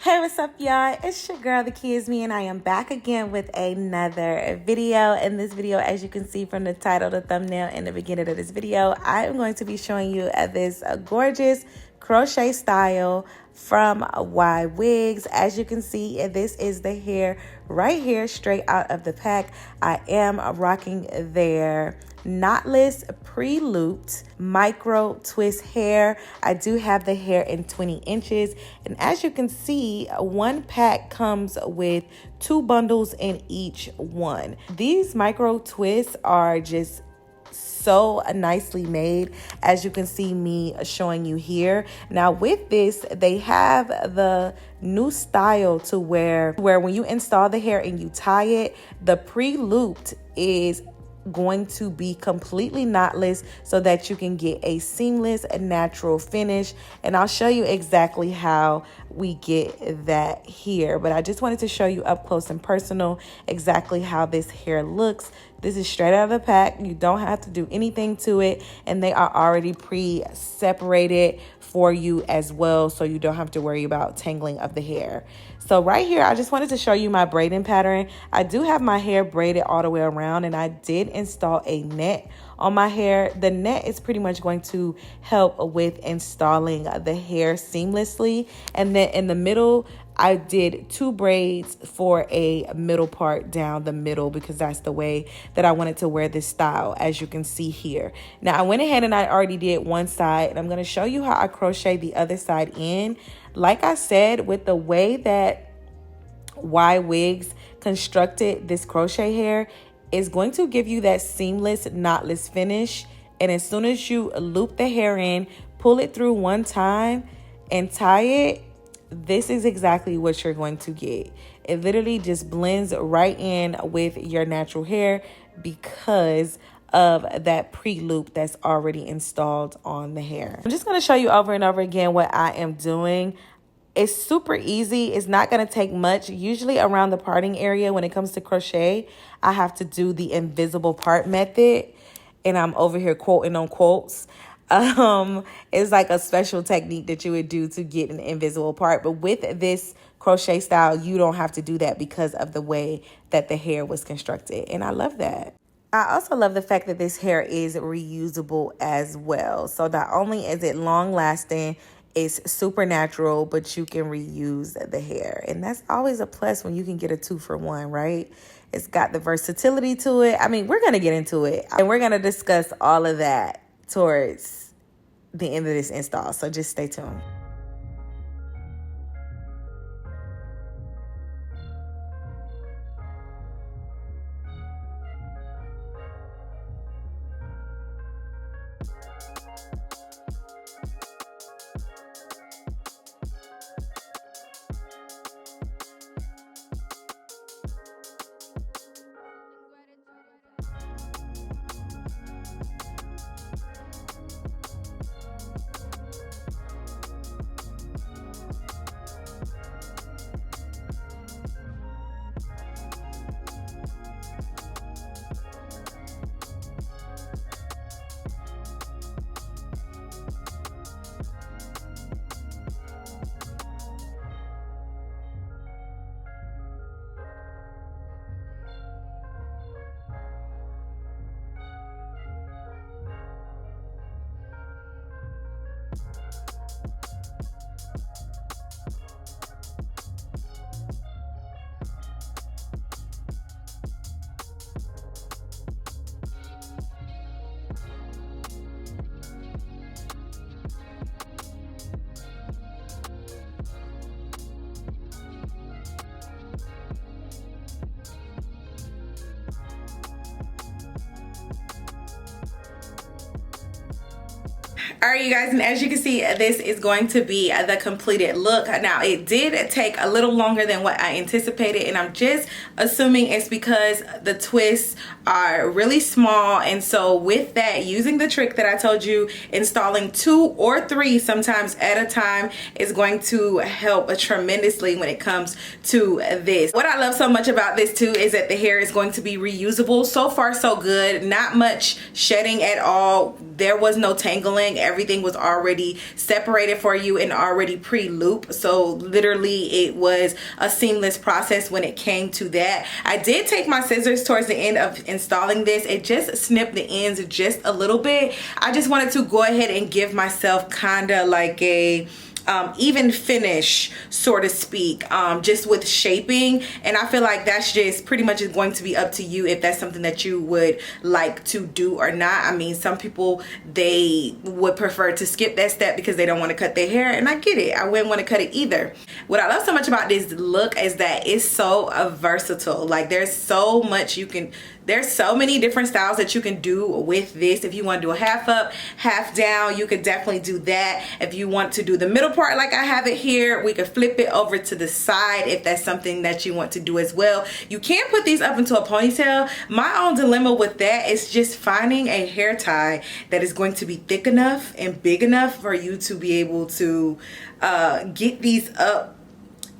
Hey, what's up, y'all? It's your girl, the Kids Me, and I am back again with another video. In this video, as you can see from the title, the thumbnail, and the beginning of this video, I am going to be showing you this gorgeous crochet style from Ywigs. As you can see, this is the hair right here, straight out of the pack. I am rocking their knotless pre-looped micro twist hair. I do have the hair in 20 inches, and as you can see, one pack comes with 2 bundles in each one. These micro twists are just so nicely made, as you can see me showing you here. Now with this, they have the new style to where when you install the hair and you tie it, the pre-looped is going to be completely knotless so that you can get a seamless and natural finish, and I'll show you exactly how we get that here. But I just wanted to show you up close and personal exactly how this hair looks. This is straight out of the pack. You don't have to do anything to it, and they are already pre-separated for you as well, so you don't have to worry about tangling of the hair. So right here, I just wanted to show you my braiding pattern. I do have my hair braided all the way around, and I did install a net on my hair. The net is pretty much going to help with installing the hair seamlessly. And then in the middle, I did 2 braids for a middle part down the middle, because that's the way that I wanted to wear this style, as you can see here. Now I went ahead and I already did one side, and I'm going to show you how I crochet the other side in. Like I said, with the way that Ywigs constructed this crochet hair, is going to give you that seamless knotless finish. And as soon as you loop the hair in, pull it through one time and tie it, this is exactly what you're going to get. It literally just blends right in with your natural hair because of that pre-loop that's already installed on the hair. I'm just going to show you over and over again what I am doing. It's super easy. It's not going to take much. Usually around the parting area when it comes to crochet, I have to do the invisible part method, and I'm over here quoting on quotes. It's like a special technique that you would do to get an invisible part. But with this crochet style, you don't have to do that because of the way that the hair was constructed. And I love that. I also love the fact that this hair is reusable as well. So not only is it long lasting, it's super natural, but you can reuse the hair. And that's always a plus when you can get a 2-for-1, right? It's got the versatility to it. I mean, we're going to get into it, and we're going to discuss all of that towards the end of this install. So just stay tuned. All right, you guys, and as you can see, this is going to be the completed look. Now, it did take a little longer than what I anticipated, and I'm just assuming it's because the twists are really small. And so with that, using the trick that I told you, installing 2 or 3 sometimes at a time is going to help tremendously when it comes to this. What I love so much about this too is that the hair is going to be reusable. So far so good, not much shedding at all. There was no tangling. everything was already separated for you and already pre-loop. So literally it was a seamless process when it came to that. I did take my scissors towards the end of installing this. It just snipped the ends just a little bit. I just wanted to go ahead and give myself kind of like a even finish, so to speak, just with shaping. And I feel like that's just pretty much going to be up to you if that's something that you would like to do or not. I mean, some people, they would prefer to skip that step because they don't want to cut their hair, and I get it. I wouldn't want to cut it either. What I love so much about this look is that it's so versatile. Like, there's so much you can, there's so many different styles that you can do with this. If you want to do a half up, half down, you could definitely do that. If you want to do the middle part like I have it here, we could flip it over to the side if that's something that you want to do as well. You can put these up into a ponytail. My own dilemma with that is just finding a hair tie that is going to be thick enough and big enough for you to be able to get these up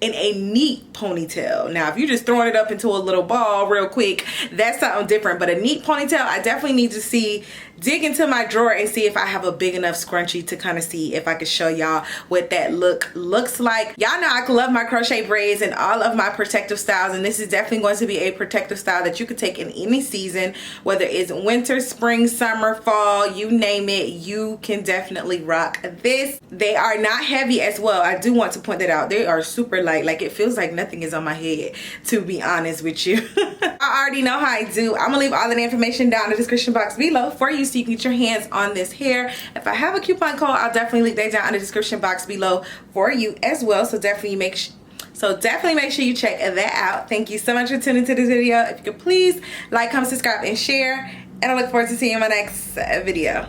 in a neat ponytail. Now, if you're just throwing it up into a little ball real quick, that's something different. But a neat ponytail, I definitely need to dig into my drawer and see if I have a big enough scrunchie to kind of see if I could show y'all what that look looks like. Y'all know I love my crochet braids and all of my protective styles, and this is definitely going to be a protective style that you could take in any season, whether it's winter, spring, summer, fall, you name it, you can definitely rock this. They are not heavy as well. I do want to point that out. They are super light. Like, it feels like nothing is on my head, to be honest with you. I already know how I do. I'm gonna leave all of the information down in the description box below for you so you can get your hands on this hair. If I have a coupon code, I'll definitely leave that down in the description box below for you as well. So definitely make sure you check that out. Thank you so much for tuning into this video. If you could please like, comment, subscribe, and share. And I look forward to seeing you in my next video.